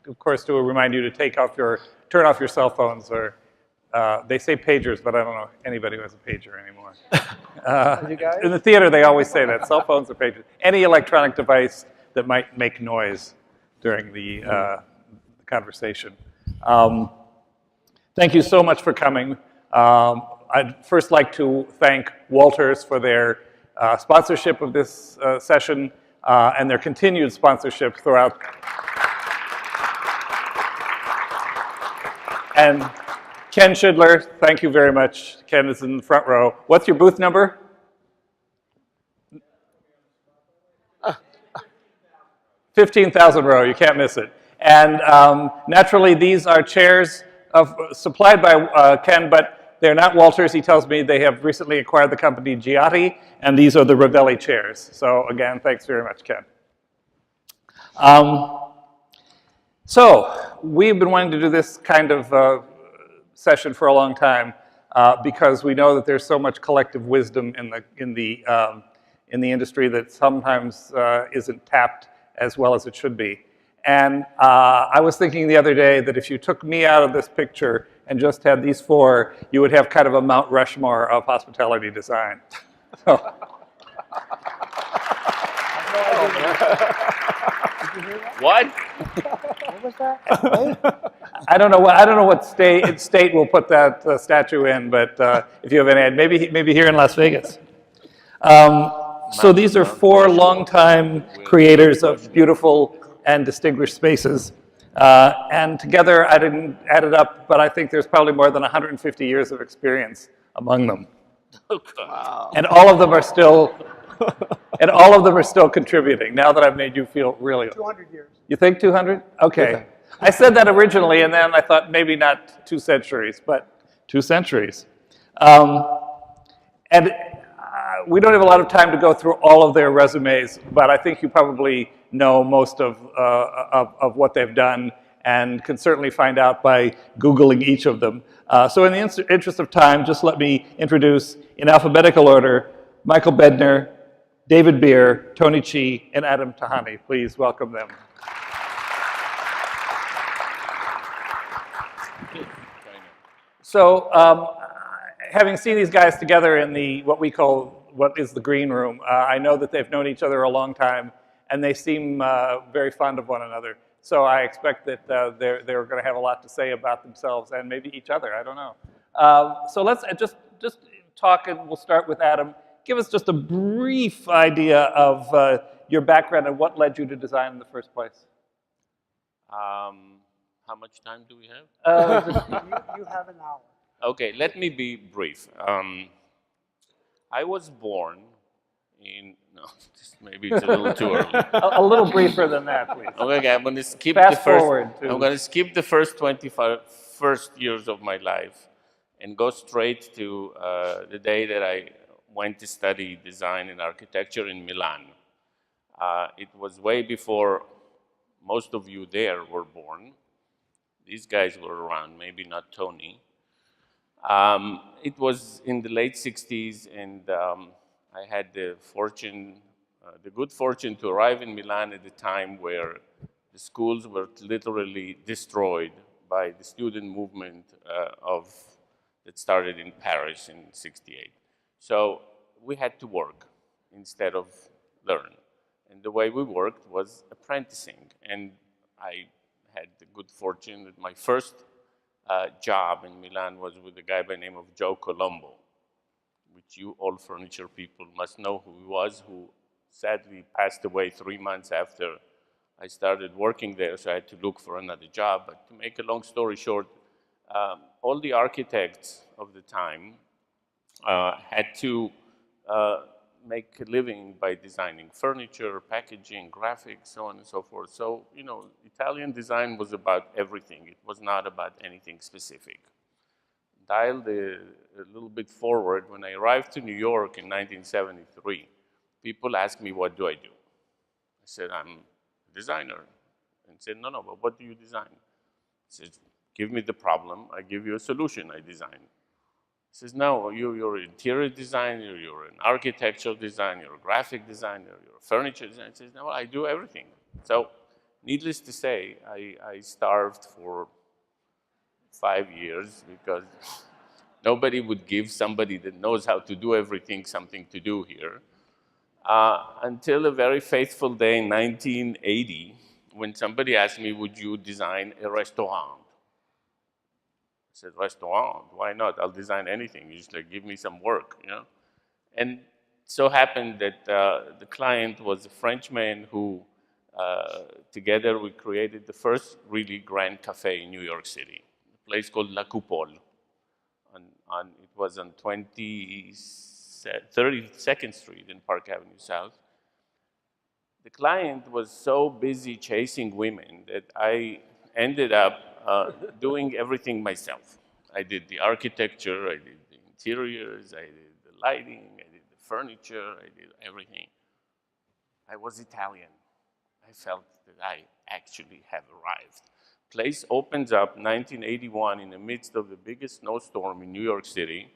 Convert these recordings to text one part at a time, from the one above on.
of course, to remind you to turn off your cell phones, or they say pagers, but I don't know anybody who has a pager anymore. In the theater, they always say that, cell phones or pagers. Any electronic device that might make noise during the conversation. Thank you so much for coming. I'd first like to thank Walters for their sponsorship of this session and their continued sponsorship throughout. And Ken Schindler, thank you very much. Ken is in the front row. What's your booth number? 15,000 row, you can't miss it. And naturally, these are chairs supplied by Ken, but they're not Walters. He tells me they have recently acquired the company Giotti, and these are the Ravelli chairs. So again, thanks very much, Ken. So we've been wanting to do this kind of session for a long time because we know that there's so much collective wisdom in the industry that sometimes isn't tapped as well as it should be. And I was thinking the other day that if you took me out of this picture and just had these four, you would have kind of a Mount Rushmore of hospitality design. So. What? What was that? I don't know what state will put that statue in, but if you have any, maybe here in Las Vegas. So these are four longtime creators of beautiful and distinguished spaces. And together, I didn't add it up, but I think there's probably more than 150 years of experience among them. Wow. And all of them are still contributing, now that I've made you feel really... 200 years. You think 200? Okay. I said that originally, and then I thought maybe not 2 centuries, but 2 centuries. And we don't have a lot of time to go through all of their resumes, but I think you probably know most of what they've done and can certainly find out by Googling each of them. So in the interest of time, just let me introduce, in alphabetical order, Michael Bedner, David Beer, Tony Chi, and Adam Tahani. Please welcome them. So having seen these guys together in what is the green room, I know that they've known each other a long time, and they seem very fond of one another. So I expect that they're going to have a lot to say about themselves and maybe each other. I don't know. So let's just talk, and we'll start with Adam. Give us just a brief idea of your background and what led you to design in the first place. How much time do we have? You have an hour. Okay, let me be brief. I was born in, no, maybe it's a little too early. A little briefer than that, please. Okay, I'm going to skip I'm going to skip the first 25 years of my life and go straight to the day that I went to study design and architecture in Milan. It was way before most of you there were born. These guys were around, maybe not Tony. It was in the late 60s, and I had the good fortune to arrive in Milan at a time where the schools were literally destroyed by the student movement that started in Paris in '68. So we had to work instead of learn. And the way we worked was apprenticing. And I had the good fortune that my first job in Milan was with a guy by the name of Joe Colombo, which you all furniture people must know who he was, who sadly passed away 3 months after I started working there, so I had to look for another job. But to make a long story short, all the architects of the time had to make a living by designing furniture, packaging, graphics, so on and so forth. So, you know, Italian design was about everything. It was not about anything specific. Dialed a little bit forward, when I arrived to New York in 1973, people asked me, what do I do? I said, I'm a designer. And said, no, but what do you design? I said, give me the problem, I give you a solution, I design. He says, no, you're an interior designer, you're an architectural designer, you're a graphic designer, you're a furniture designer. He says, no, I do everything. So Needless to say, I starved for 5 years because nobody would give somebody that knows how to do everything something to do here. Until a very faithful day in 1980, when somebody asked me, would you design a restaurant? I said, restaurant? Why not? I'll design anything. You just like, give me some work, you know? And so happened that the client was a Frenchman who, together we created the first really grand cafe in New York City, a place called La Coupole. It was on 32nd Street in Park Avenue South. The client was so busy chasing women that I ended up doing everything myself. I did the architecture, I did the interiors, I did the lighting, I did the furniture, I did everything. I was Italian. I felt that I actually have arrived. Place opens up 1981 in the midst of the biggest snowstorm in New York City.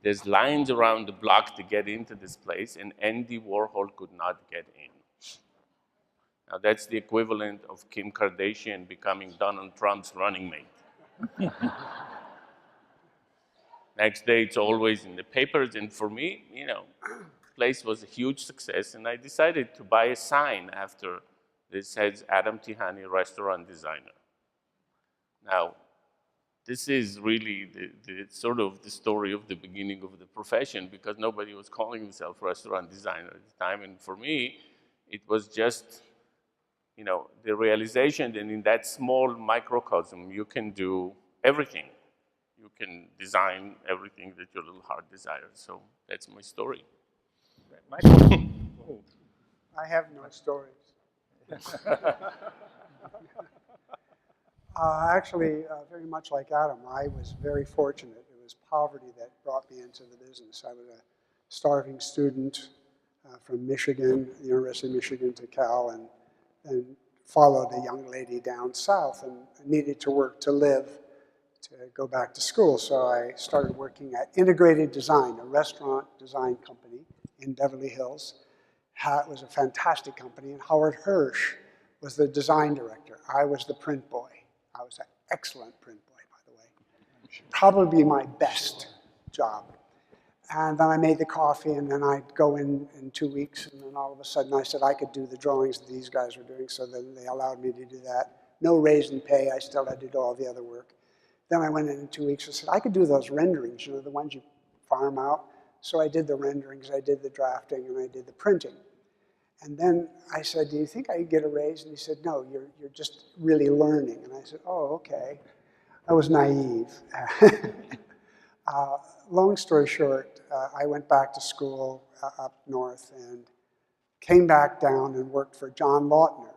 There's lines around the block to get into this place, and Andy Warhol could not get in. Now that's the equivalent of Kim Kardashian becoming Donald Trump's running mate. Next day, it's always in the papers, and for me, you know, place was a huge success, and I decided to buy a sign after this says Adam Tihani, restaurant designer. Now, this is really the sort of the story of the beginning of the profession, because nobody was calling himself restaurant designer at the time, and for me, it was just, you know, the realization that in that small microcosm, you can do everything. You can design everything that your little heart desires. So that's my story. Michael? I have no stories. Actually, very much like Adam, I was very fortunate. It was poverty that brought me into the business. I was a starving student from Michigan, the University of Michigan to Cal, and followed a young lady down south and needed to work to live to go back to school. So I started working at Integrated Design, a restaurant design company in Beverly Hills. It was a fantastic company, and Howard Hirsch was the design director. I was the print boy. I was an excellent print boy, by the way. Probably my best job. And then I made the coffee, and then I'd go in 2 weeks, and then all of a sudden I said I could do the drawings that these guys were doing, so then they allowed me to do that. No raise in pay, I still had to do all the other work. Then I went in 2 weeks and said, I could do those renderings, you know, the ones you farm out. So I did the renderings, I did the drafting, and I did the printing. And then I said, do you think I could get a raise? And he said, no, you're just really learning. And I said, oh, okay. I was naive. Long story short, I went back to school up north and came back down and worked for John Lautner,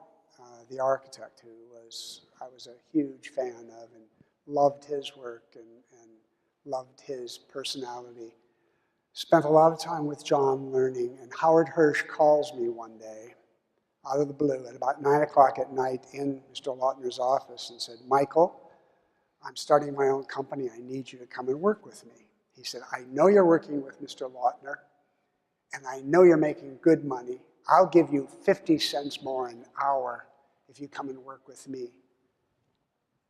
the architect, who I was a huge fan of and loved his work and loved his personality. Spent a lot of time with John learning, and Howard Hirsch calls me one day out of the blue at about 9 o'clock at night in Mr. Lautner's office and said, Michael, I'm starting my own company. I need you to come and work with me. He said, I know you're working with Mr. Lautner, and I know you're making good money. I'll give you 50 cents more an hour if you come and work with me.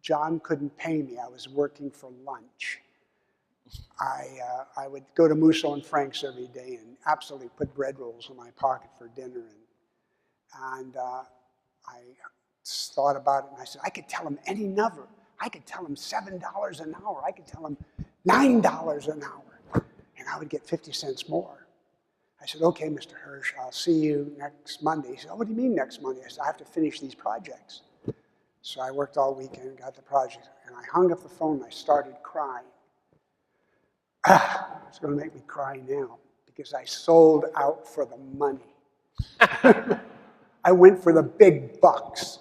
John couldn't pay me. I was working for lunch. I would go to Musso and Frank's every day and absolutely put bread rolls in my pocket for dinner. And I thought about it, and I said, I could tell him any number. I could tell him $7 an hour. I could tell him $9 an hour, and I would get 50 cents more. I said, okay, Mr. Hirsch, I'll see you next Monday. He said, oh, what do you mean next Monday? I said, I have to finish these projects. So I worked all weekend, got the project, and I hung up the phone, and I started crying. It's going to make me cry now, because I sold out for the money. I went for the big bucks.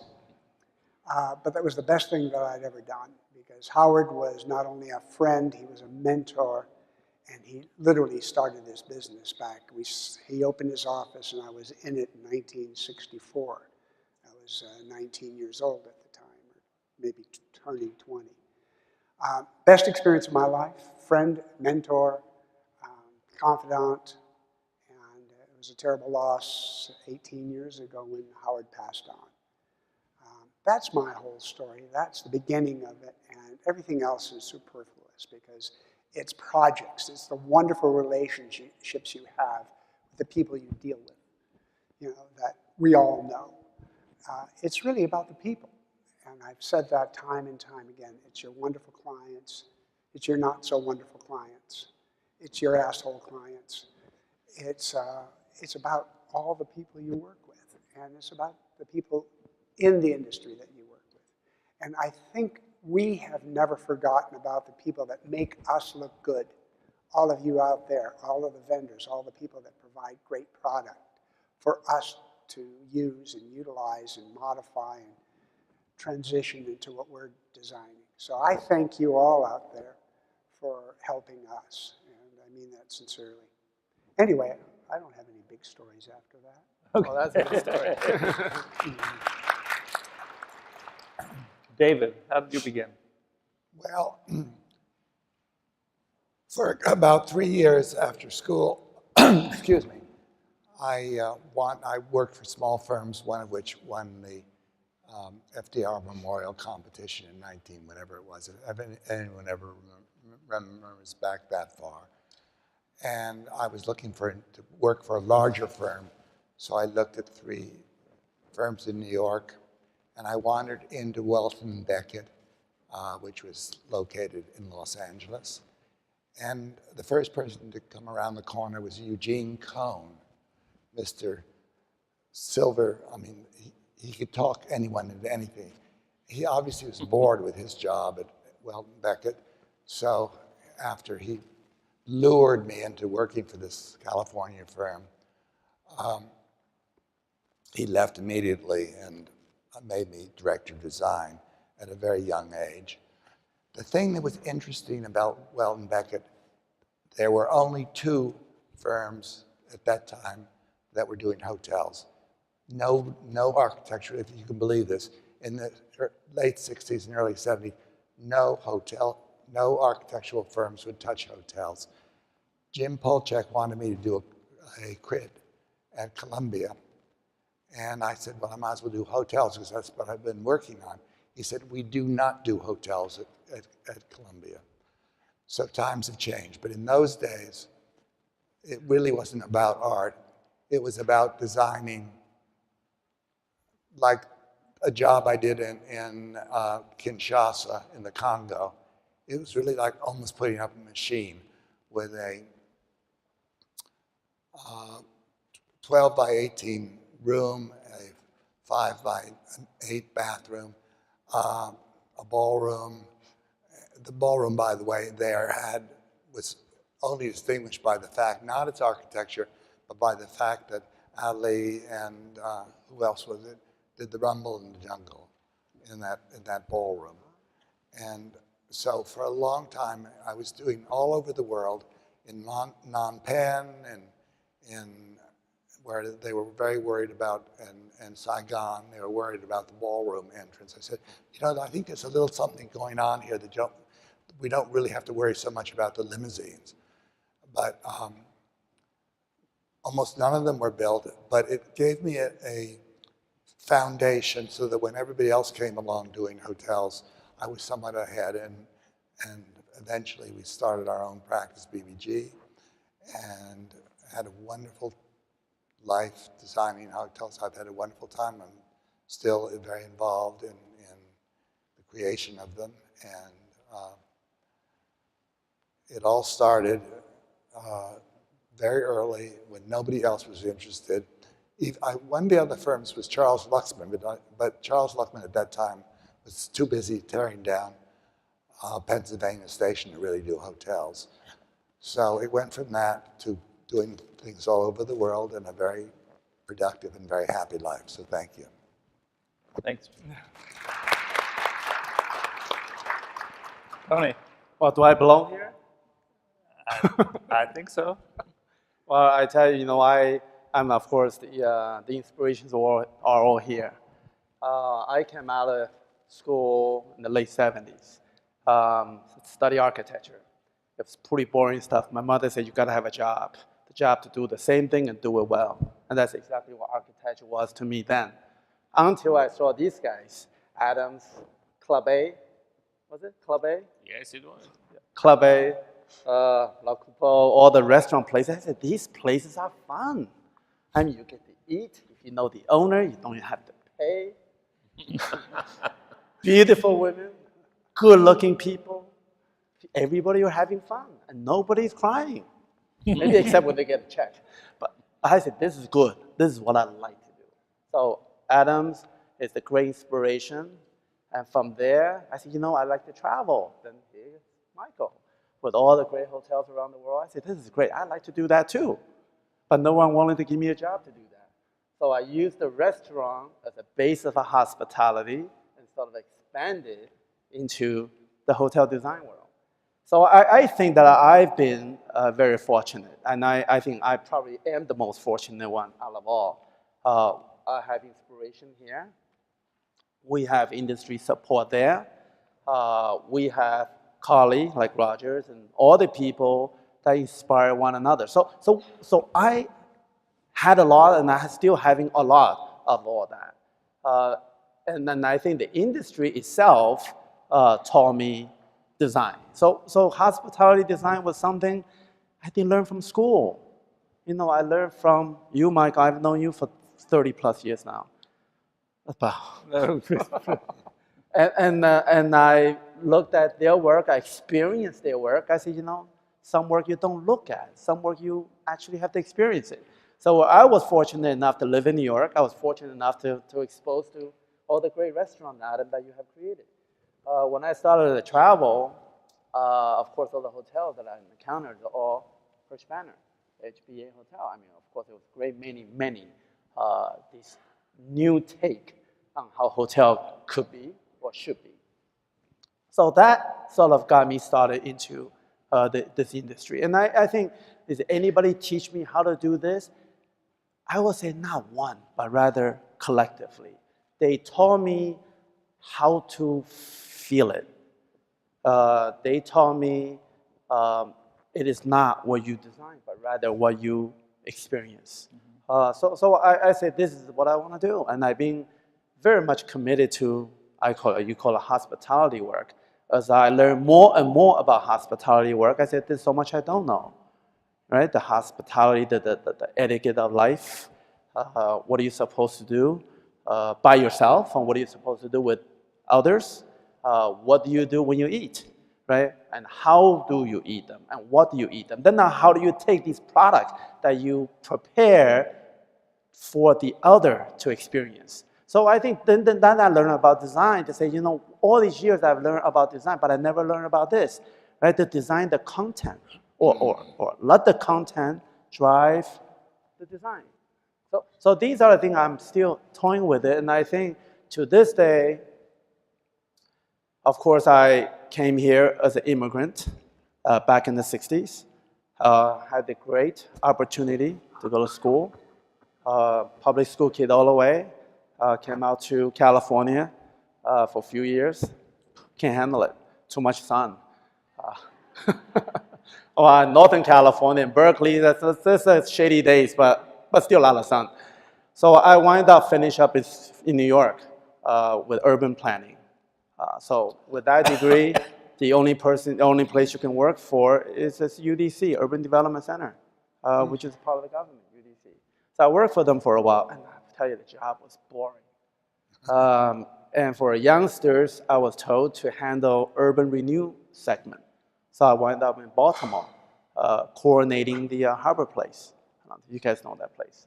But that was the best thing that I'd ever done, because Howard was not only a friend, he was a mentor, and he literally started this business back. He opened his office, and I was in it in 1964. I was 19 years old at the time, or maybe turning 20. Best experience of my life, friend, mentor, confidant, and it was a terrible loss 18 years ago when Howard passed on. That's my whole story. That's the beginning of it, and everything else is superfluous because it's projects. It's the wonderful relationships you have with the people you deal with, that we all know. It's really about the people, and I've said that time and time again. It's your wonderful clients. It's your not so wonderful clients. It's your asshole clients. It's about all the people you work with, and it's about the people in the industry that you work with. And I think we have never forgotten about the people that make us look good. All of you out there, all of the vendors, all the people that provide great product for us to use and utilize and modify and transition into what we're designing. So I thank you all out there for helping us, and I mean that sincerely. Anyway, I don't have any big stories after that. Okay. Well, that's a good story. David, how did you begin? Well, for about 3 years after school, excuse me, I worked for small firms, one of which won the FDR Memorial Competition in 19, whatever it was. If anyone ever remembers back that far. And I was looking to work for a larger firm, so I looked at 3 firms in New York, and I wandered into Welton & Beckett, which was located in Los Angeles. And the first person to come around the corner was Eugene Cohn, Mr. Silver. I mean, he could talk anyone into anything. He obviously was bored with his job at Welton & Beckett, so after he lured me into working for this California firm, he left immediately and made me director of design at a very young age. The thing that was interesting about Welton Beckett, there were only 2 firms at that time that were doing hotels. No architecture, if you can believe this. In the late 60s and early 70s, no architectural firms would touch hotels. Jim Polchek wanted me to do a crit at Columbia. And I said, well, I might as well do hotels because that's what I've been working on. He said, we do not do hotels at Columbia. So times have changed. But in those days, it really wasn't about art. It was about designing, like a job I did in Kinshasa in the Congo. It was really like almost putting up a machine with a 12 by 18 room, a 5 by 8 bathroom, a ballroom. The ballroom, by the way, was only distinguished by the fact, not its architecture, but by the fact that Ali and who else was it, did the Rumble in the Jungle in that ballroom. And so for a long time, I was doing all over the world, in Phnom Penh and in where they were very worried about, and Saigon, they were worried about the ballroom entrance. I said, I think there's a little something going on here that we don't really have to worry so much about the limousines. But almost none of them were built, but it gave me a foundation so that when everybody else came along doing hotels, I was somewhat ahead, and eventually we started our own practice, BBG, and had a wonderful life designing hotels. I've had a wonderful time. I'm still very involved in the creation of them, and it all started very early when nobody else was interested. One of the other firms was Charles Luxman, but Charles Luxman at that time was too busy tearing down Pennsylvania Station to really do hotels. So it went from that to doing things all over the world in a very productive and very happy life. So thank you. Thanks. Tony. Well, do I belong here? I think so. Well, I tell you, I'm of course the inspirations are all here. I came out of school in the late 70s, study architecture. It was pretty boring stuff. My mother said, you gotta have a job to do the same thing and do it well. And that's exactly what architecture was to me then. Until I saw these guys, Adams, Club A, was it Club A? Yes, it was. Club A, La Coupe, all the restaurant places. I said, these places are fun. I mean, you get to eat. If you know the owner, you don't have to pay. Beautiful women, good-looking people. Everybody are having fun, and nobody's crying. Maybe except when they get a check. But I said, this is good. This is what I like to do. So Adams is the great inspiration. And from there, I said, you know, I like to travel. Then here's Michael with all the great hotels around the world. I said, this is great. I'd like to do that too. But no one wanted to give me a job to do that. So I used the restaurant as a base of a hospitality and sort of expanded into the hotel design world. So I think that I've been very fortunate, and I think I probably am the most fortunate one out of all. I have inspiration here. We have industry support there. We have colleagues like Rogers and all the people that inspire one another. So I had a lot, and I'm still having a lot of all that. And then I think the industry itself taught me design. So hospitality design was something I didn't learn from school. You know, I learned from you, Mike. I've known you for 30 plus years now. And I looked at their work. I experienced their work. I said, you know, some work you don't look at. Some work you actually have to experience it. So I was fortunate enough to live in New York. I was fortunate enough to expose to all the great restaurants, Adam, that you have created. When I started to travel, of course, all the hotels that I encountered are all Hirsch Banner, HBA Hotel. I mean, of course, it was great, many this new take on how hotel could be or should be. So that sort of got me started into this industry. And I think, does anybody teach me how to do this? I would say not one, but rather collectively. They taught me how to feel it. They taught me it is not what you design, but rather what you experience. So I said, this is what I want to do. And I've been very much committed to, you call it hospitality work. As I learn more and more about hospitality work, I said, there's so much I don't know. Right? The hospitality, the etiquette of life, what are you supposed to do by yourself, and what are you supposed to do with others? What do you do when you eat, right? And how do you eat them, and what do you eat them? Then now, how do you take these products that you prepare for the other to experience? So I think then I learned about design to say, you know, all these years I've learned about design, but I never learned about this, right? To design the content, or let the content drive the design. So these are the things I'm still toying with it, and I think to this day, of course, I came here as an immigrant back in the 60s. Had the great opportunity to go to school. Public school kid all the way. Came out to California for a few years. Can't handle it. Too much sun. Northern California, in Berkeley, that's shady days, but still a lot of sun. So I wound up finish up in New York with urban planning. So with that degree, the only place you can work for is this UDC, Urban Development Center, which is part of the government, UDC. So I worked for them for a while, and I tell you, the job was boring. And for youngsters, I was told to handle urban renew segment. So I wound up in Baltimore, coordinating the Harbor Place. You guys know that place.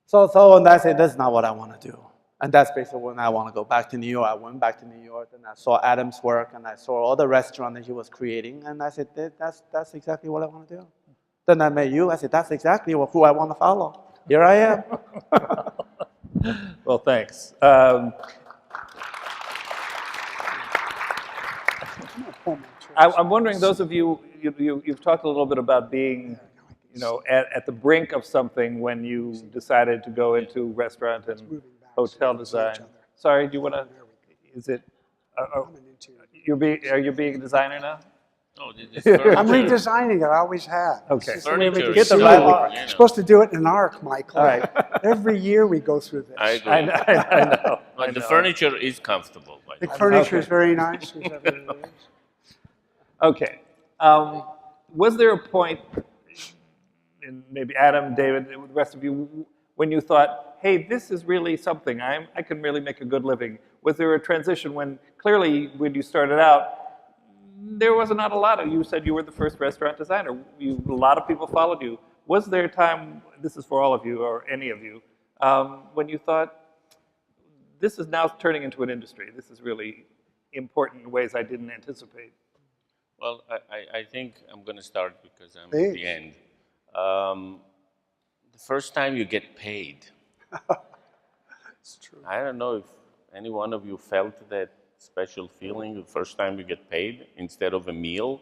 So and I said, that's not what I want to do. And that's basically when I want to go back to New York. I went back to New York, and I saw Adam's work, and I saw all the restaurants that he was creating, and I said, that's exactly what I want to do. Then I met you. I said, that's exactly who I want to follow. Here I am. Well, thanks. I'm wondering, those of you, you've talked a little bit about being, you know, at the brink of something when you decided to go into restaurant and hotel design. Sorry, do you want to? Is it? Are you being a designer now? Oh, this furniture. I'm redesigning it, I always have. Okay. It's just the way they Furniture can is Get the see vibe it. on. You're supposed to do it in an arc, Michael. All right. Every year we go through this. I agree. I know. But the furniture is comfortable. By the The way. furniture Okay. is very nice. It's every year. Okay. Was there a point, and maybe Adam, David, the rest of you, when you thought, hey, this is really something, I can really make a good living? Was there a transition when, clearly, when you started out, there was not a lot of, you said you were the first restaurant designer. A lot of people followed you. Was there a time, this is for all of you or any of you, when you thought, this is now turning into an industry. This is really important in ways I didn't anticipate. Well, I think I'm going to start because I'm at Please. the end. The first time you get paid. It's true. I don't know if any one of you felt that special feeling the first time you get paid instead of a meal.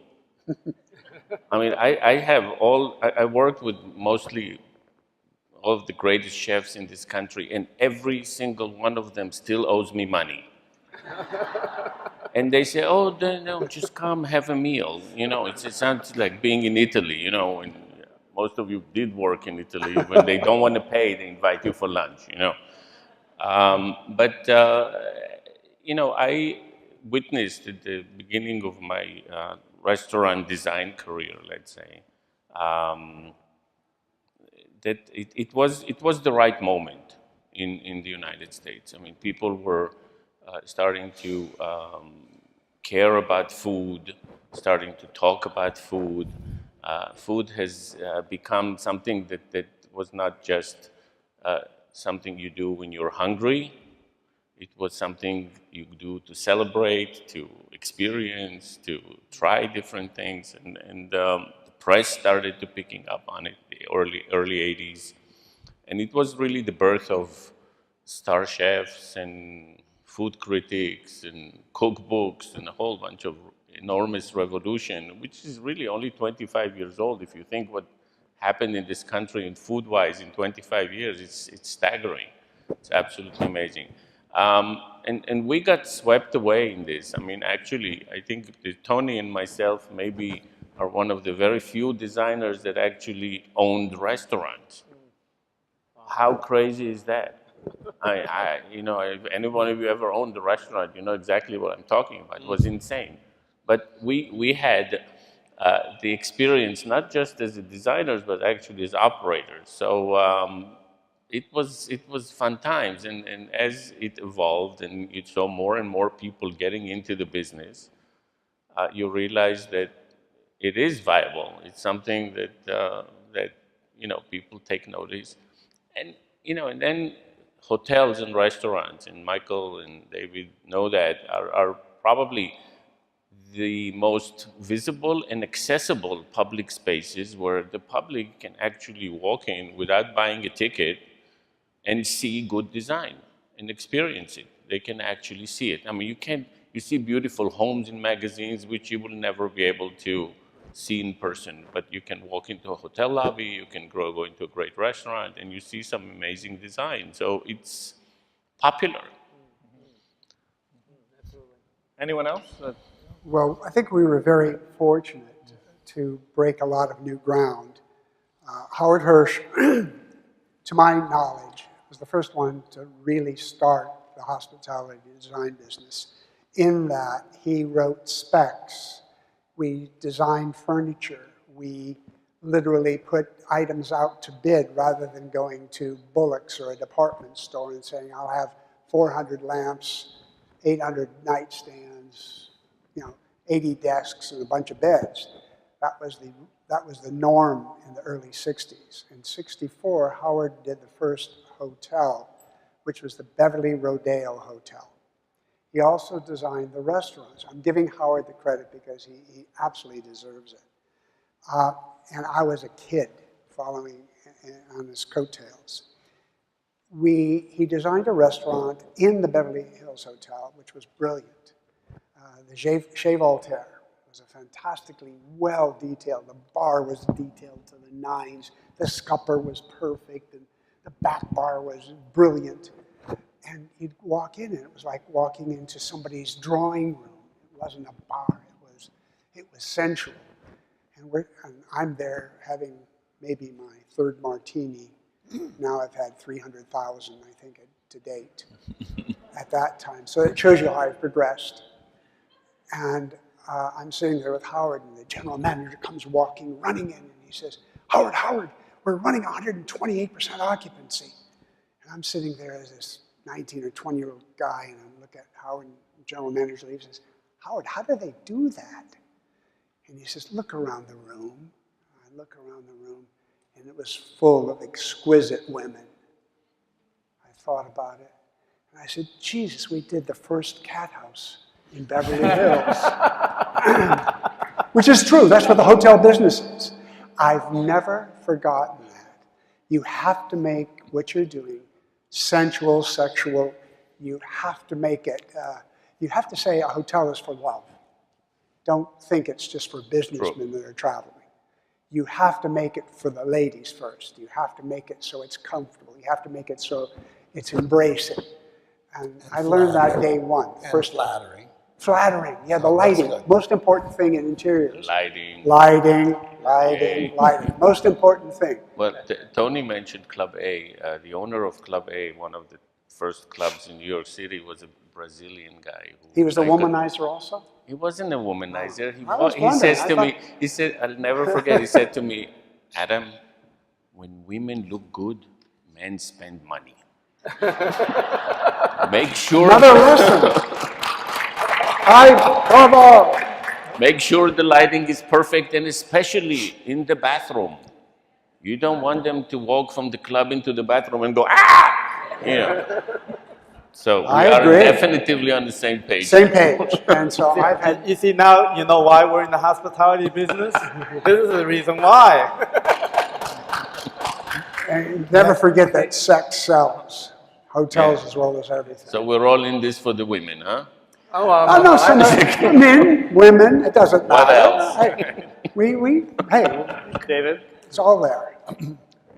I mean, I worked with mostly all of the greatest chefs in this country, and every single one of them still owes me money. And they say, oh, no, just come have a meal. You know, it sounds like being in Italy, you know, and most of you did work in Italy. When they don't want to pay, they invite you for lunch, you know. You know, I witnessed at the beginning of my restaurant design career, let's say, that it was the right moment in the United States. I mean, people were starting to care about food, starting to talk about food. Food has become something that was not just something you do when you're hungry. It was something you do to celebrate, to experience, to try different things. And the press started to picking up on it, the early 80s. And it was really the birth of star chefs and food critics and cookbooks and a whole bunch of enormous revolution, which is really only 25 years old. If you think what happened in this country in food-wise in 25 years, it's staggering. It's absolutely amazing. And we got swept away in this. I mean, actually, I think Tony and myself maybe are one of the very few designers that actually owned restaurants. How crazy is that? You know, if any one of you ever owned a restaurant, you know exactly what I'm talking about. It was insane. But we had the experience, not just as designers, but actually as operators. So it was fun times. And as it evolved and you saw more and more people getting into the business, you realize that it is viable. It's something that you know, people take notice. And, you know, and then hotels and restaurants, and Michael and David know that, are probably the most visible and accessible public spaces where the public can actually walk in without buying a ticket and see good design and experience it. They can actually see it. I mean, you see beautiful homes in magazines, which you will never be able to see in person, but you can walk into a hotel lobby, you can go into a great restaurant, and you see some amazing design. So it's popular. Anyone else? Well, I think we were very fortunate to break a lot of new ground. Howard Hirsch, to my knowledge, was the first one to really start the hospitality design business, in that he wrote specs. We designed furniture. We literally put items out to bid rather than going to Bullock's or a department store and saying, I'll have 400 lamps, 800 nightstands, you know, 80 desks and a bunch of beds. That was the norm in the early 60s. In 64, Howard did the first hotel, which was the Beverly Rodeo Hotel. He also designed the restaurants. I'm giving Howard the credit because he absolutely deserves it. And I was a kid following on his coattails. He designed a restaurant in the Beverly Hills Hotel, which was brilliant. The Chez Voltaire was a fantastically well-detailed. The bar was detailed to the nines. The scupper was perfect, and the back bar was brilliant. And you'd walk in, and it was like walking into somebody's drawing room. It wasn't a bar. It was sensual. And I'm there having maybe my third martini. Now I've had 300,000, I think, to date at that time. So it shows you how I've progressed. And I'm sitting there with Howard, and the general manager comes running in, and he says, Howard, we're running 128% occupancy. And I'm sitting there as this 19 or 20-year-old guy, and I look at Howard, and the general manager leaves and says, Howard, how do they do that? And he says, look around the room. I look around the room, and it was full of exquisite women. I thought about it, and I said, Jesus, we did the first cat house in Beverly Hills. Which is true. That's what the hotel business is. I've never forgotten that. You have to make what you're doing sensual, sexual. You have to make it, you have to say a hotel is for love. Don't think it's just for businessmen that are traveling. You have to make it for the ladies first. You have to make it so it's comfortable. You have to make it so it's embracing. And I learned that day one. First flattering. Flattering, yeah, the lighting. Most important thing in interiors. Lighting. Lighting. Okay. Most important thing. Well, Tony mentioned Club A. The owner of Club A, one of the first clubs in New York City, was a Brazilian guy. He was a womanizer also? He wasn't a womanizer. He says to me, he said, I'll never forget, he said to me, Adam, when women look good, men spend money. Make sure. Another lesson. Bravo. Make sure the lighting is perfect, and especially in the bathroom. You don't want them to walk from the club into the bathroom and go, ah! You know. So we are definitively on the same page. Same page. And so I've had. You see now, you know why we're in the hospitality business? This is the reason why. And never forget that sex sells. Hotels as well as everything. So we're all in this for the women, huh? Oh, no, some men, women, it doesn't matter. What else? Hey, David? it's all there.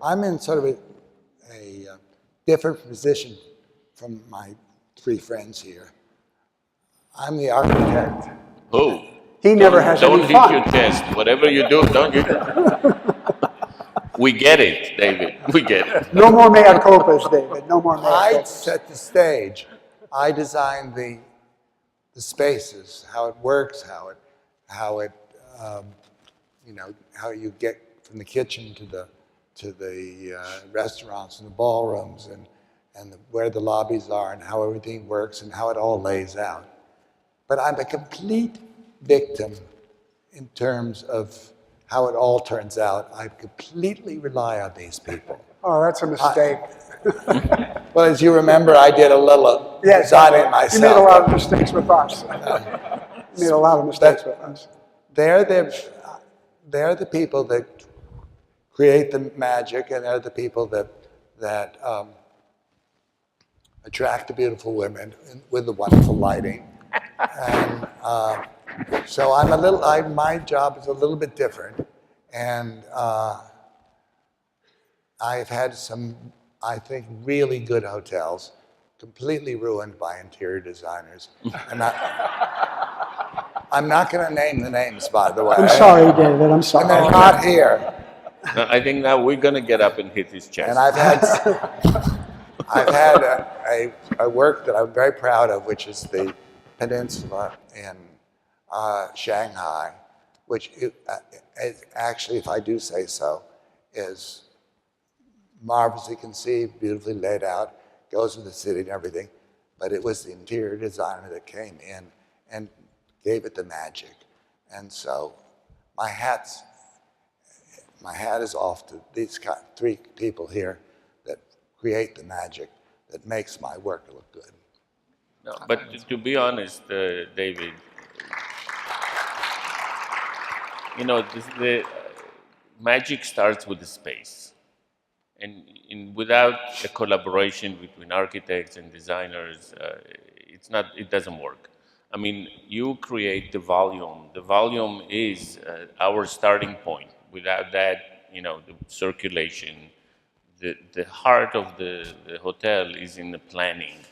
I'm in sort of a different position from my three friends here. I'm the architect. Oh. He never has any fun. Don't hit your chest. Whatever you do, don't you? We get it, David. We get it. No more mea culpas, David. No more mea I culpas. set the stage. I designed the spaces, how it works, how it how you get from the kitchen to the restaurants and the ballrooms and where the lobbies are and how everything works and how it all lays out. But I'm a complete victim in terms of how it all turns out. I completely rely on these people. Oh, that's a mistake. Well, as you remember, I did a little designing myself. You made a lot of mistakes with us. You made a lot of mistakes with us. They're the people that create the magic, and they're the people that attract the beautiful women with the wonderful lighting. And so my job is a little bit different, and I've had some, I think, really good hotels completely ruined by interior designers. And I'm not going to name the names, by the way. I'm sorry, David. I'm sorry. And they're not here. No, I think now we're going to get up and hit his chest. And I've had a work that I'm very proud of, which is the peninsula in Shanghai, which actually, if I do say so, is marvelously conceived, beautifully laid out, goes with the city and everything. But it was the interior designer that came in and gave it the magic. And so my hat is off to these three people here that create the magic that makes my work look good. No, but to be honest, David, the magic starts with the space. And without a collaboration between architects and designers, it doesn't work. I mean, you create the volume. The volume is our starting point. Without that, the circulation, the heart of the hotel is in the planning.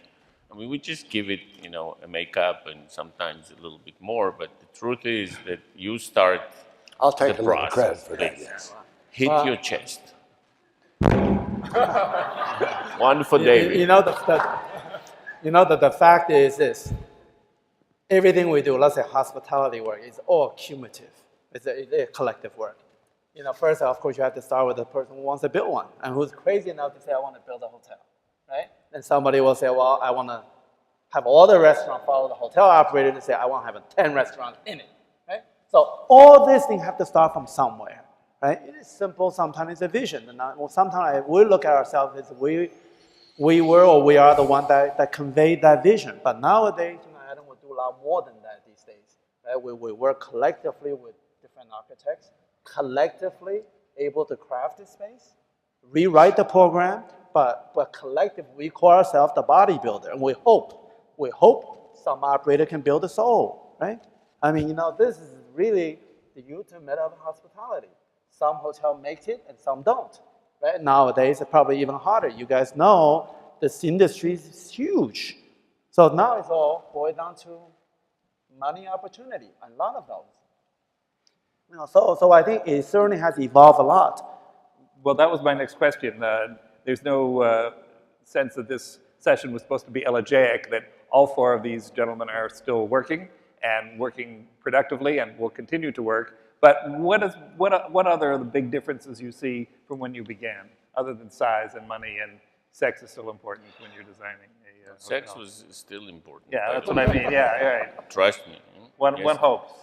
I I mean, we just give it, you know, a makeup and sometimes a little bit more, but the truth is that you start I'll the take a little credit process, for that, please. yes. Hit your chest. One for David. You know that the fact is this. Everything we do, let's say hospitality work, is all cumulative. It's a collective work. You know, first, of course, you have to start with the person who wants to build one and who's crazy enough to say, I want to build a hotel, right? Then somebody will say, well, I want to have all the restaurants follow the hotel operator and say, I want to have 10 restaurants in it, right? So all these things have to start from somewhere, right? It is simple, sometimes it's a vision. And sometimes we look at ourselves as we were or we are the one that conveyed that vision. But nowadays, you know, Adam will do a lot more than that these days, right? We work collectively with different architects, collectively able to craft the space, rewrite the program, but collectively we call ourselves the bodybuilder, and we hope some operator can build a soul, right? I mean, you know, this is really the ultimate of hospitality. Some hotel makes it and some don't, right? Nowadays, it's probably even harder. You guys know this industry is huge. So now it's all boiled down to money opportunity, a lot of those. You know, so I think it certainly has evolved a lot. Well, that was my next question. There's no sense that this session was supposed to be elegiac, that all four of these gentlemen are still working and working productively and will continue to work. But what other are the big differences you see from when you began, other than size and money, and sex is still important when you're designing a Sex hotel? was still important. Yeah, that's what I mean. Yeah, right. Trust me. One hopes.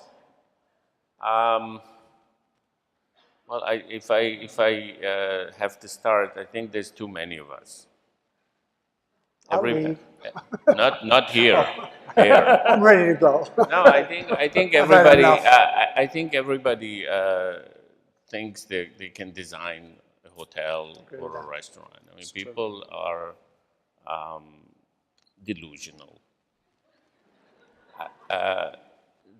Well, if I have to start, I think there's too many of us. I'll leave. Not here. Here. I'm ready to go. No, I think everybody. I think everybody thinks that they can design a hotel or a restaurant. I mean, people are delusional.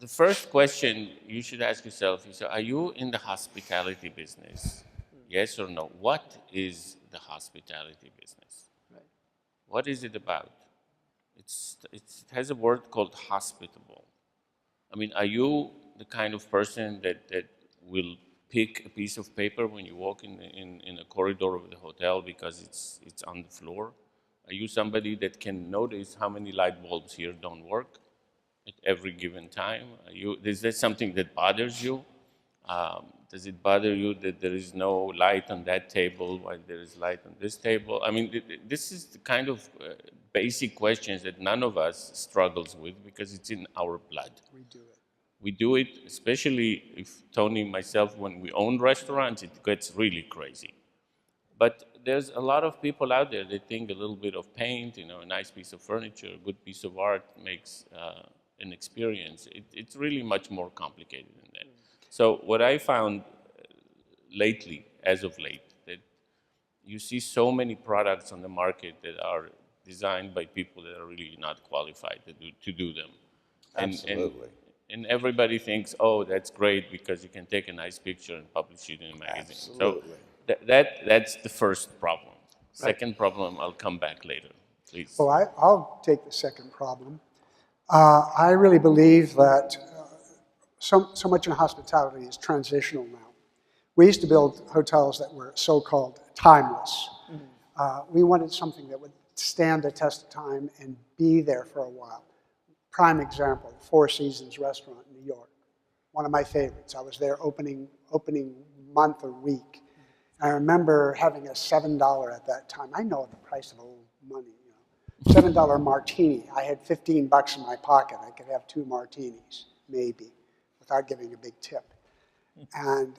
The first question you should ask yourself is, are you in the hospitality business? Yes or no? What is the hospitality business? Right. What is it about? It has a word called hospitable. I mean, are you the kind of person that will pick a piece of paper when you walk in a corridor of the hotel because it's on the floor? Are you somebody that can notice how many light bulbs here don't work at every given time? Is that something that bothers you? Does it bother you that there is no light on that table while there is light on this table? I mean, this is the kind of basic questions that none of us struggles with because it's in our blood. We do it. We do it, especially if Tony and myself, when we own restaurants, it gets really crazy. But there's a lot of people out there that think a little bit of paint, you know, a nice piece of furniture, a good piece of art makes an experience. It's really much more complicated than that. So what I found lately, as of late, that you see so many products on the market that are designed by people that are really not qualified to do them. Absolutely. And everybody thinks, oh, that's great because you can take a nice picture and publish it in a magazine. Absolutely. So that's the first problem. Second problem, I'll come back later, please. Well, I'll take the second problem. I really believe that so much in hospitality is transitional now. We used to build hotels that were so-called timeless. We wanted something that would stand the test of time and be there for a while. Prime example, Four Seasons Restaurant in New York. One of my favorites. I was there opening month or week. I remember having a $7 at that time. I know the price of old money, you know. $7 martini. I had 15 bucks in my pocket. I could have 2 martinis, maybe, without giving a big tip. And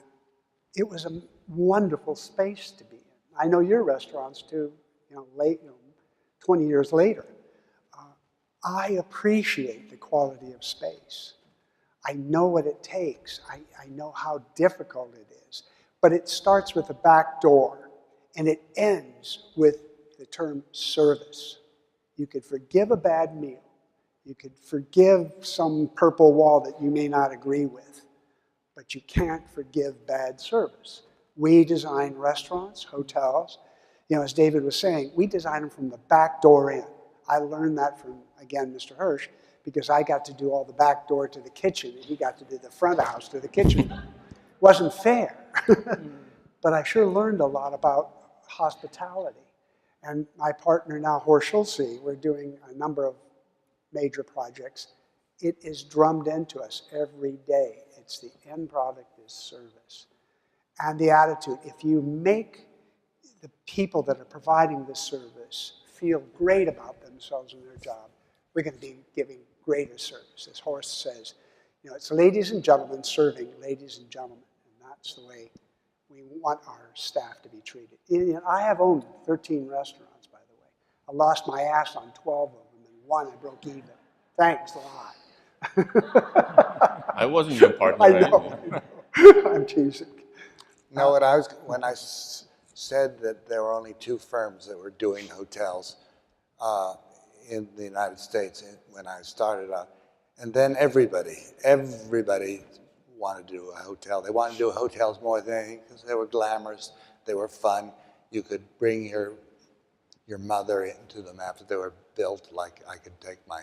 it was a wonderful space to be in. I know your restaurants too, 20 years later. I appreciate the quality of space. I know what it takes. I know how difficult it is. But it starts with the back door, and it ends with the term service. You could forgive a bad meal. You could forgive some purple wall that you may not agree with, but you can't forgive bad service. We design restaurants, hotels. You know, as David was saying, we design them from the back door in. I learned that from, again, Mr. Hirsch, because I got to do all the back door to the kitchen, and he got to do the front of house to the kitchen. Wasn't fair. But I sure learned a lot about hospitality. And my partner now, Horst Schulze, we're doing a number of major projects. It is drummed into us every day. It's the end product is service. And the attitude, if you make the people that are providing this service feel great about themselves and their job, we're going to be giving greater service. As Horst says, you know, it's ladies and gentlemen serving ladies and gentlemen. And that's the way we want our staff to be treated. And I have owned 13 restaurants, by the way. I lost my ass on 12 of them, and one I broke even. Thanks a lot. I wasn't your partner. I Right? know. I'm teasing. No, when I said that there were only 2 firms that were doing hotels in the United States when I started out, and then everybody wanted to do a hotel. They wanted to do hotels more than anything because they were glamorous, they were fun. You could bring your mother into them after they were built. Like I could take my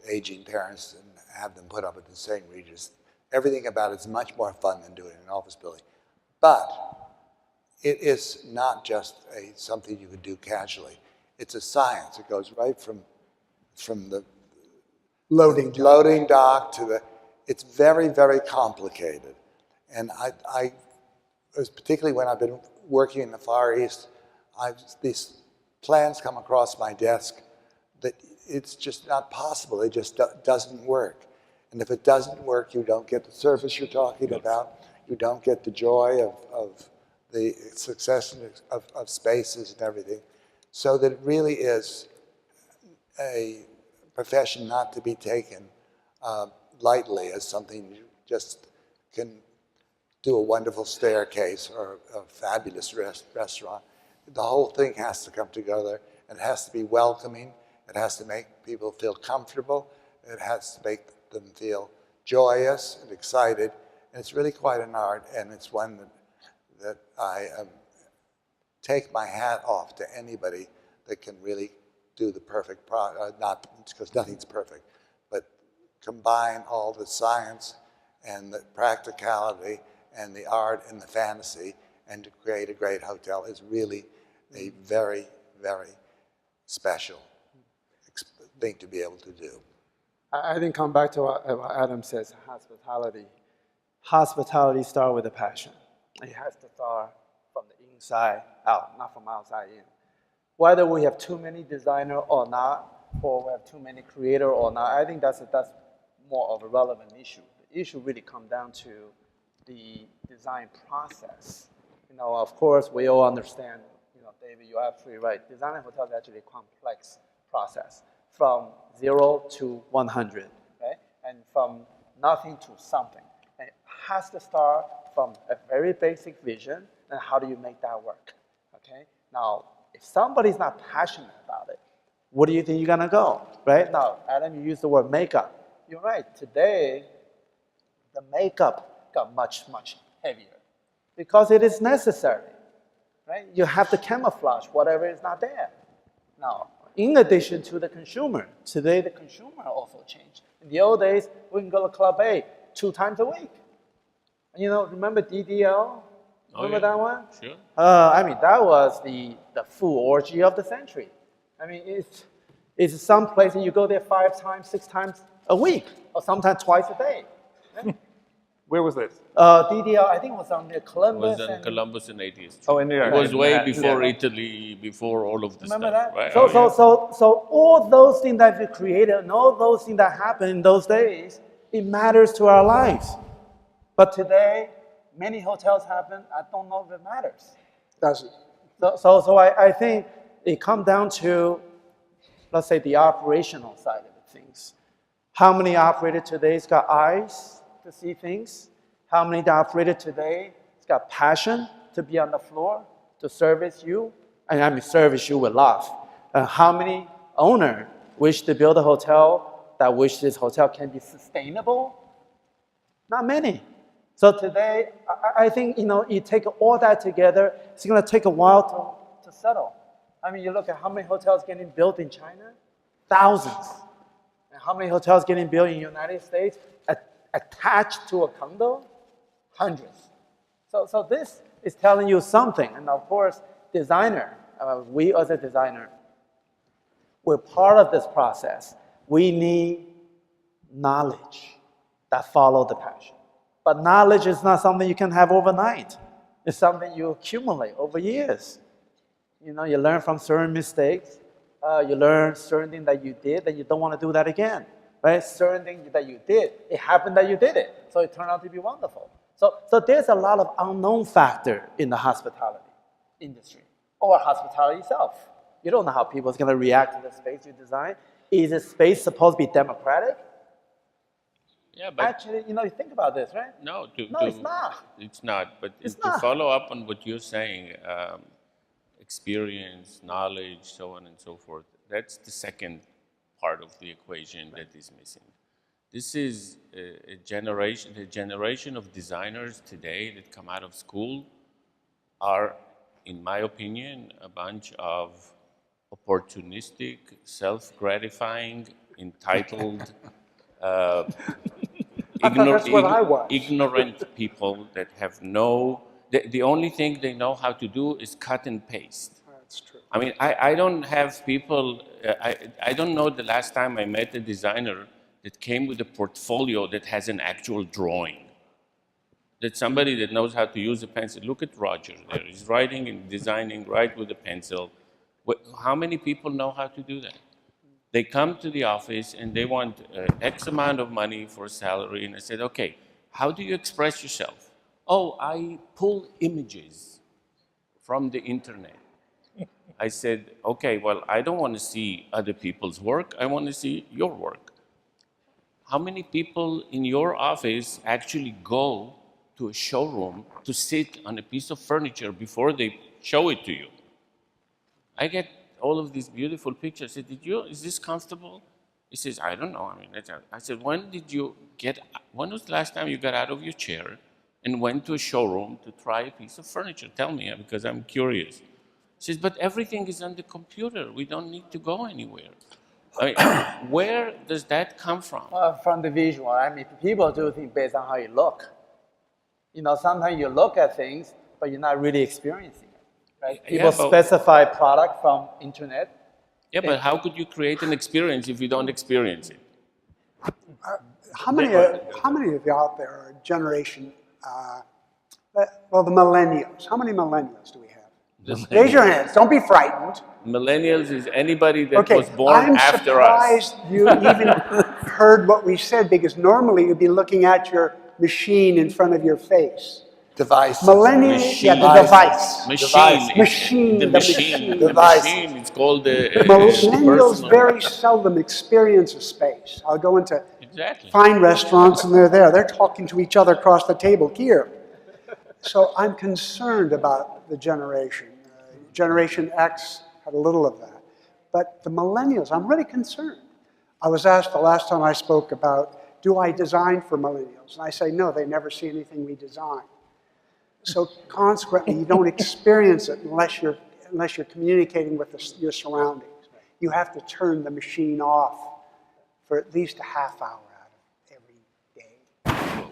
aging parents and have them put up at the St. Regis. Everything about it is much more fun than doing an office building. But it is not just something you could do casually. It's a science. It goes right from the loading dock to the, it's very, very complicated. And I particularly when I've been working in the Far East, these plans come across my desk that it's just not possible. It just doesn't work. And if it doesn't work, you don't get the service you're talking about. You don't get the joy of the success of spaces and everything. So that it really is a profession not to be taken lightly as something you just can do a wonderful staircase or a fabulous restaurant. The whole thing has to come together. It has to be welcoming. It has to make people feel comfortable. It has to make them feel joyous and excited. And it's really quite an art, and it's one that I take my hat off to anybody that can really do the perfect product, not because nothing's perfect, but combine all the science and the practicality and the art and the fantasy and to create a great hotel is really a very, very special thing to be able to do. I think come back to what Adam says, hospitality. Hospitality starts with a passion. It has to start from the inside out, not from outside in. Whether we have too many designers or not, or we have too many creators or not, I think that's more of a relevant issue. The issue really comes down to the design process. You know, of course, we all understand, you know, David, you're absolutely right. Designing hotels is actually a complex process from 0 to 100, right? And from nothing to something. And it has to start from a very basic vision, and how do you make that work, okay? Now, if somebody's not passionate about it, where do you think you're gonna go, right? Now, Adam, you used the word makeup. You're right, today, the makeup got much, much heavier because it is necessary, right? You have to camouflage whatever is not there. Now, in addition to the consumer, today the consumer also changed. In the old days, we can go to Club A 2 times a week. And you know, remember DDL? Remember that one? Sure. I mean, that was the full orgy of the century. I mean, it's some place and you go there 5 times, 6 times a week, or sometimes twice a day. Right? Where was this? DDL, I think it was on near Columbus. It was in Columbus in 80th Street. Oh, in New York. It was way Manhattan, before yeah. Italy, before all of this Remember stuff. that? Right? So all those things that we created and all those things that happened in those days, it matters to our lives. But today, many hotels happen, I don't know if it matters. Doesn't. So I think it comes down to, let's say, the operational side of things. How many operators today has got eyes to see things? How many operators today has got passion to be on the floor, to service you? And I mean, service you with love. How many owners wish to build a hotel that wish this hotel can be sustainable? Not many. So today, I think, you know, you take all that together, it's going to take a while to settle. I mean, you look at how many hotels getting built in China? Thousands. And how many hotels getting built in the United States attached to a condo? Hundreds. So this is telling you something. And of course, designer, we as a designer, we're part of this process. We need knowledge that follow the passion. But knowledge is not something you can have overnight. It's something you accumulate over years. You know, you learn from certain mistakes. You learn certain things that you did that you don't want to do that again. Right? Certain things that you did, it happened that you did it. So it turned out to be wonderful. So there's a lot of unknown factor in the hospitality industry or hospitality itself. You don't know how people are going to react to the space you design. Is the space supposed to be democratic? Yeah, but actually, you know, you think about this, right? no, It's not. It's not. But It's to not. follow up on what you're saying, experience, knowledge, so on and so forth. That's the second part of the equation that is missing. This is a generation. The generation of designers today that come out of school are, in my opinion, a bunch of opportunistic, self-gratifying, entitled, that's what I was. ignorant people that have no. The only thing they know how to do is cut and paste. That's true. I mean, I don't have people. I don't know the last time I met a designer that came with a portfolio that has an actual drawing. That somebody that knows how to use a pencil. Look at Roger there. He's writing and designing right with a pencil. How many people know how to do that? They come to the office and they want X amount of money for a salary. And I said, okay, how do you express yourself? Oh, I pull images from the internet. I said, okay, well, I don't want to see other people's work. I want to see your work. How many people in your office actually go to a showroom to sit on a piece of furniture before they show it to you? I get all of these beautiful pictures. I said, is this comfortable? He says, I don't know. I mean, I said, when was the last time you got out of your chair and went to a showroom to try a piece of furniture? Tell me, because I'm curious. He says, but everything is on the computer. We don't need to go anywhere. I mean, where does that come from? From the visual. I mean, people do things based on how you look. You know, sometimes you look at things, but you're not really experiencing it. Right? People specify product from internet. Yeah, but how could you create an experience if you don't experience it? How many of you out there are generation, the millennials? How many millennials do we have? Raise your hands. Don't be frightened. Millennials is anybody that was born after us. I'm surprised you even heard what we said, because normally you'd be looking at your machine in front of your face. Device. Millennials, yeah, the device. Machine. The machine. It's called the Millennials very seldom experience a space. I'll go into fine restaurants and they're there. They're talking to each other across the table here. So I'm concerned about the generation. Generation X had a little of that. But the millennials, I'm really concerned. I was asked the last time I spoke about, do I design for millennials? And I say, no, they never see anything we design. So consequently, you don't experience it unless you're communicating with your surroundings. You have to turn the machine off for at least a half hour out of every day,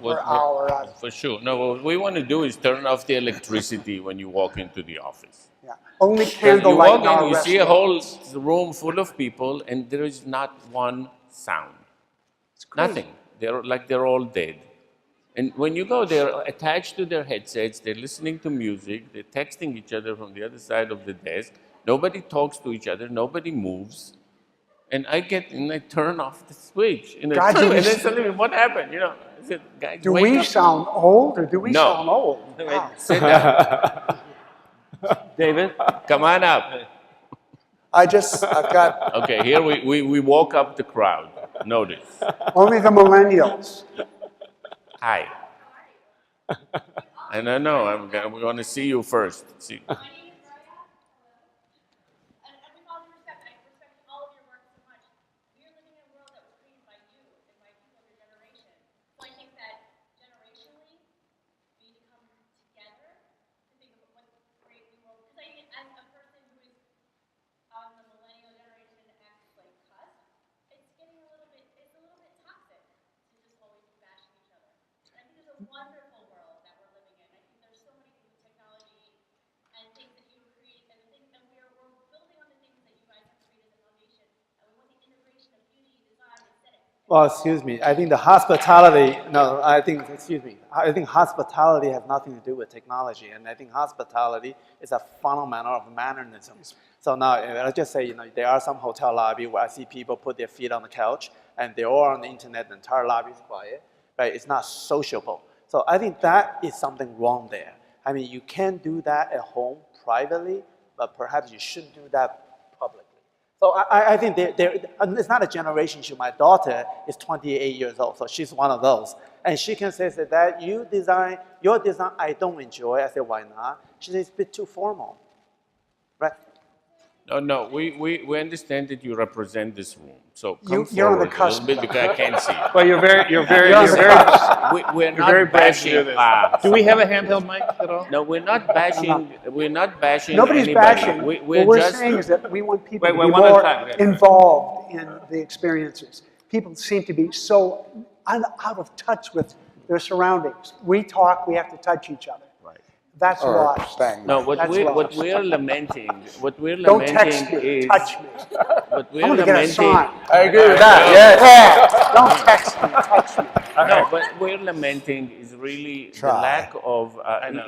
or hour out of. For sure. No, what we want to do is turn off the electricity when you walk into the office. Yeah, only candlelight in our you restaurants. see a whole room full of people, and there is not one sound. It's crazy. Nothing. They're all dead. And when you go, they're attached to their headsets, they're listening to music, they're texting each other from the other side of the desk. Nobody talks to each other, nobody moves. And I turn off the switch. And then suddenly, what happened? You know, I said, guys, do we sound old, or do we sound old? Wow. Sit down. David? Come on up. I've got. Okay, here we woke up the crowd. Notice. Only the millennials. Hi. And I know, we're going to see you first. See. Well, excuse me. I think the hospitality, no, I think, excuse me. I think hospitality has nothing to do with technology. And I think hospitality is a fundamental of mannerism. So now, I'll just say, there are some hotel lobby where I see people put their feet on the couch and they're all on the internet, the entire lobby is quiet, right? It's not sociable. So I think that is something wrong there. I mean, you can do that at home privately, but perhaps you shouldn't do that publicly. So I think it's not a generation issue. My daughter is 28 years old, so she's one of those. And she can say that your design I don't enjoy. I say, why not? She says, it's a bit too formal, right? No, we understand that you represent this room. So come You're on the forward a cusp. little bit because I can't see. Well, you're very We're you're very not brave to do bashing. this. Do we have a handheld mic at all? No, we're not bashing. We're not bashing Nobody's anybody. bashing. We're What we're just saying is that we want people Wait, to wait, be one at a more time. Yeah. involved in the experiences. People seem to be so out of touch with their surroundings. We talk, we have to touch each other. right. That's Or lost. bang. No, what That's we lost. what we're lamenting, Don't text me, is touch me. what we're I'm gonna get a lamenting. sign. I agree with that, yes. Don't text me, touch me. No, but we're lamenting is really the Try. lack of,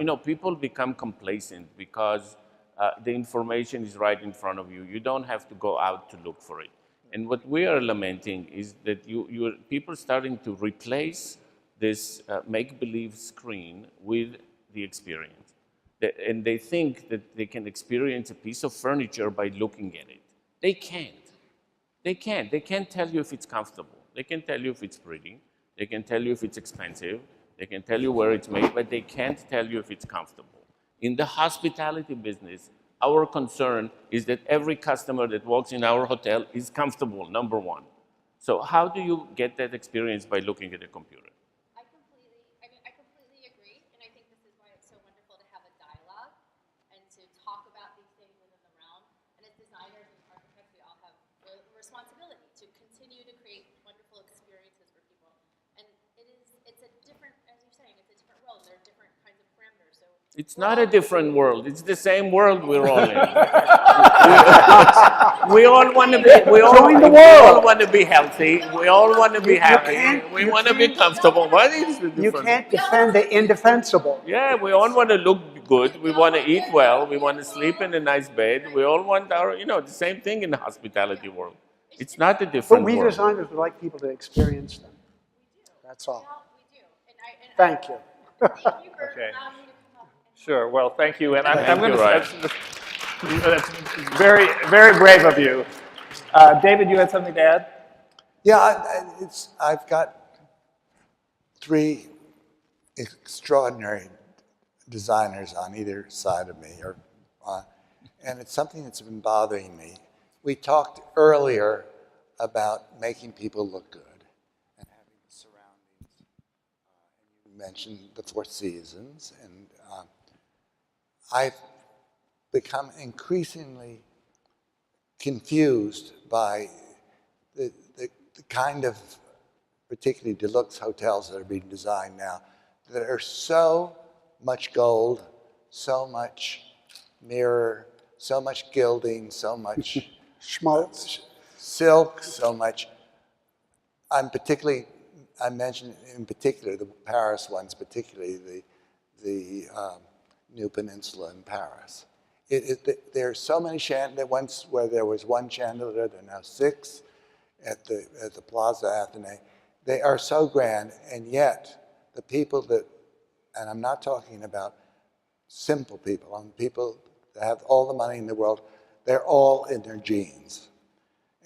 know. people become complacent because the information is right in front of you. You don't have to go out to look for it. And what we are lamenting is that people starting to replace this make-believe screen with the experience. And they think that they can experience a piece of furniture by looking at it. They can't. They can't. They can't tell you if it's comfortable. They can tell you if it's pretty. They can tell you if it's expensive. They can tell you where it's made, but they can't tell you if it's comfortable. In the hospitality business, our concern is that every customer that walks in our hotel is comfortable, number one. So how do you get that experience by looking at a computer? I completely agree, and I think this is why it's so wonderful to have a dialogue and to talk about these things within the realm. And as designers and architects, we all have a responsibility to continue to create wonderful experiences for people. And it's a different, as you're saying, it's a different world. There are different kinds of parameters. So It's not a different world. It's the same world we're all in. We all want to be. We all want to be healthy. We all want to be happy. We want to be comfortable. What is the You difference? can't defend the indefensible. Yeah, we all want to look good. We want to eat well. We want to sleep in a nice bed. We all want our, the same thing in the hospitality world. It's not a But different we world. designers would like people to experience them. That's all. we do. And Thank you. thank you for Okay. allowing me to come up. Sure. Well, thank you. And I'm Thank going you, to. Ryan. That's very, very brave of you. David, you had something to add? Yeah, I've got three extraordinary designers on either side of me, and it's something that's been bothering me. We talked earlier about making people look good and having the surroundings. And you mentioned the Four Seasons, and I've become increasingly confused by the kind of particularly deluxe hotels that are being designed now that are so much gold, so much mirror, so much gilding, so much Schmaltz. silk, so much. I mentioned in particular the Paris ones, particularly the New Peninsula in Paris. There are so many chandeliers. Once where there was one chandelier, there are now 6 at the Plaza Athénée. They are so grand, and yet the people that, and I'm not talking about simple people, I'm people that have all the money in the world, they're all in their jeans.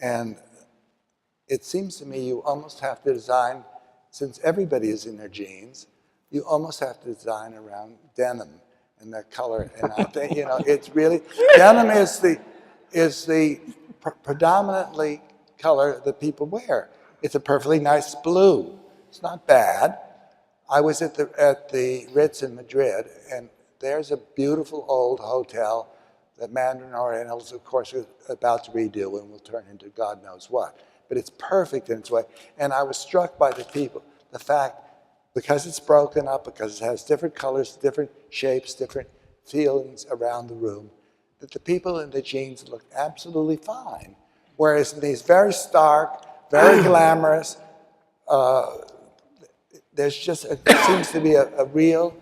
And it seems to me you almost have to design, since everybody is in their jeans, you almost have to design around denim and that color. And I think, it's really, denim is the predominantly color that people wear. It's a perfectly nice blue. It's not bad. I was at the Ritz in Madrid, and there's a beautiful old hotel that Mandarin Orientals, of course, is about to redo and will turn into God knows what. But it's perfect in its way. And I was struck by the fact, because it's broken up, because it has different colors, different shapes, different feelings around the room, that the people in the jeans look absolutely fine. Whereas in these very stark, very glamorous, there's just, it seems to be a real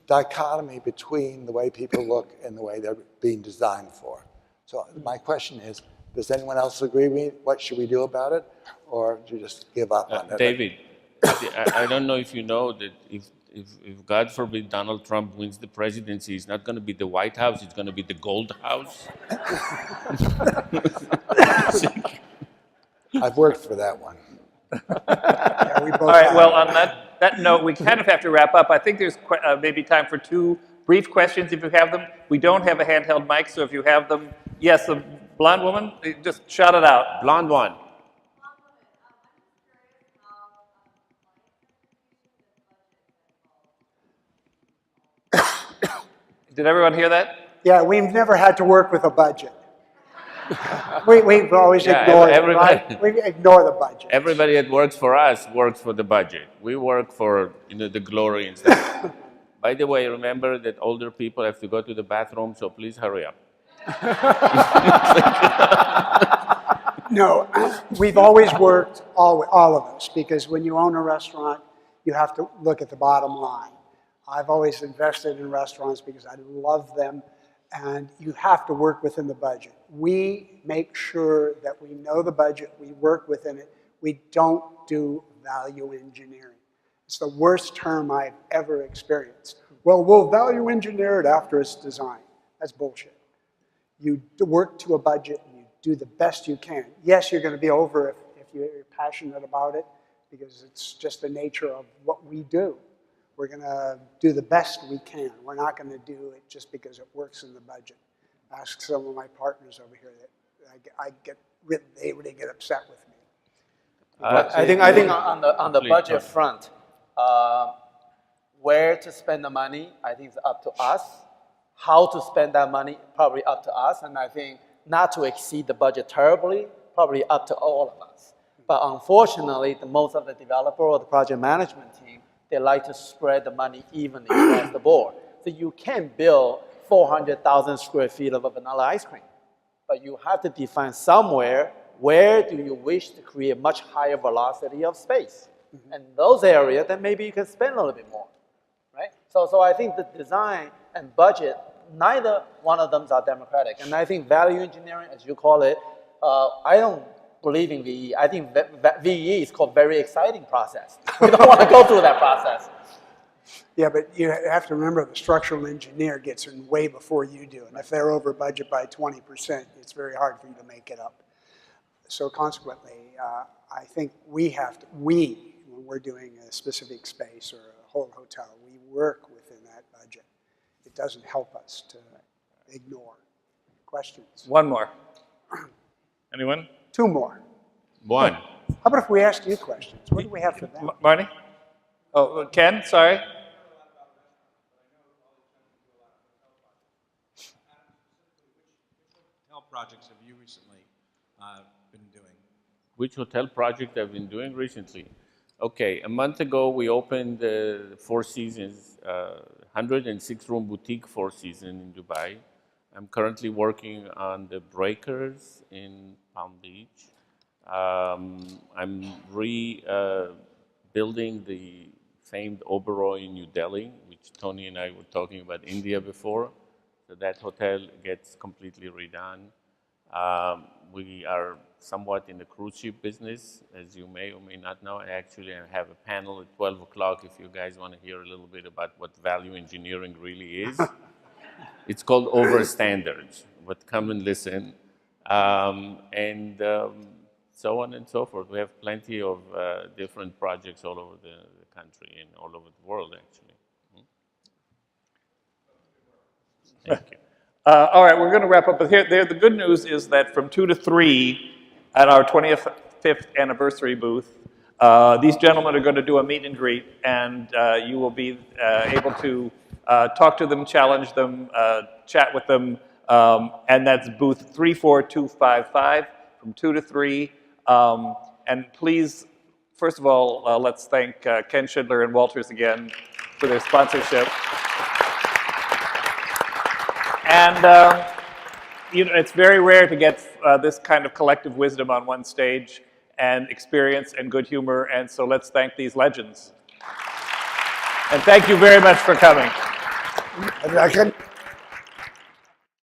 dichotomy between the way people look and the way they're being designed for. So my question is, does anyone else agree with me? What should we do about it? Or do you just give up on it? David, I don't know if you know that if God forbid Donald Trump wins the presidency, it's not going to be the White House, it's going to be the Gold House. I've worked for that one. Yeah, we both All right, have. well, on that note, we kind of have to wrap up. I think there's maybe time for 2 brief questions if you have them. We don't have a handheld mic, so if you have them, yes, the blonde woman, just shout it out. Blonde one. Did everyone hear that? Yeah, we've never had to work with a budget. We've always Yeah, ignored it, everybody- right? We ignore the budget. Everybody that works for us works for the budget. We work for the glory and stuff. By the way, remember that older people have to go to the bathroom, so please hurry up. No, we've always worked, all of us, because when you own a restaurant, you have to look at the bottom line. I've always invested in restaurants because I love them, and you have to work within the budget. We make sure that we know the budget, we work within it, we don't do value engineering. It's the worst term I've ever experienced. Well, we'll value engineer it after it's designed. That's bullshit. You work to a budget and you do the best you can. Yes, you're going to be over if you're passionate about it, because it's just the nature of what we do. We're going to do the best we can. We're not going to do it just because it works in the budget. Ask some of my partners over here that they really get upset with me. I think on the budget front, where to spend the money, I think it's up to us. How to spend that money, probably up to us. And I think not to exceed the budget terribly, probably up to all of us. But unfortunately, most of the developer or the project management team, they like to spread the money evenly across the board. So you can't build 400,000 square feet of a vanilla ice cream. But you have to define somewhere where do you wish to create much higher velocity of space. Mm-hmm. And those areas, then maybe you can spend a little bit more, right? So I think the design and budget, neither one of them are democratic. And I think value engineering, as you call it, I don't believe in VE. I think VE is called very exciting process. We don't want to go through that process. Yeah, but you have to remember the structural engineer gets in way before you do. And if they're over budget by 20%, it's very hard for you to make it up. So consequently, I think when we're doing a specific space or a whole hotel, we work within that budget. It doesn't help us to ignore. Questions? One more. Anyone? 2 more. One. How about if we ask you questions? What do we have for them? Marnie? Oh, Ken, sorry. Hotel projects have you recently been doing? Which hotel project I've been doing recently? Okay, a month ago we opened the Four Seasons, 106-room boutique Four Seasons in Dubai. I'm currently working on the Breakers in Palm Beach. I'm rebuilding the famed Oberoi in New Delhi, which Tony and I were talking about India before. So that hotel gets completely redone. We are somewhat in the cruise ship business, as you may or may not know. I actually have a panel at 12 o'clock if you guys want to hear a little bit about what value engineering really is. It's called Overstandards, but come and listen. So on and so forth. We have plenty of different projects all over the country and all over the world, actually. Thank you. All right, we're going to wrap up. But here, the good news is that from 2 to 3 at our 25th anniversary booth, these gentlemen are going to do a meet and greet, and you will be able to talk to them, challenge them, chat with them, and that's booth 34255 from 2 to 3. And please, first of all, let's thank Ken Schindler and Walters again for their sponsorship. And it's very rare to get this kind of collective wisdom on one stage. and experience and good humor. And so let's thank these legends. And thank you very much for coming. I can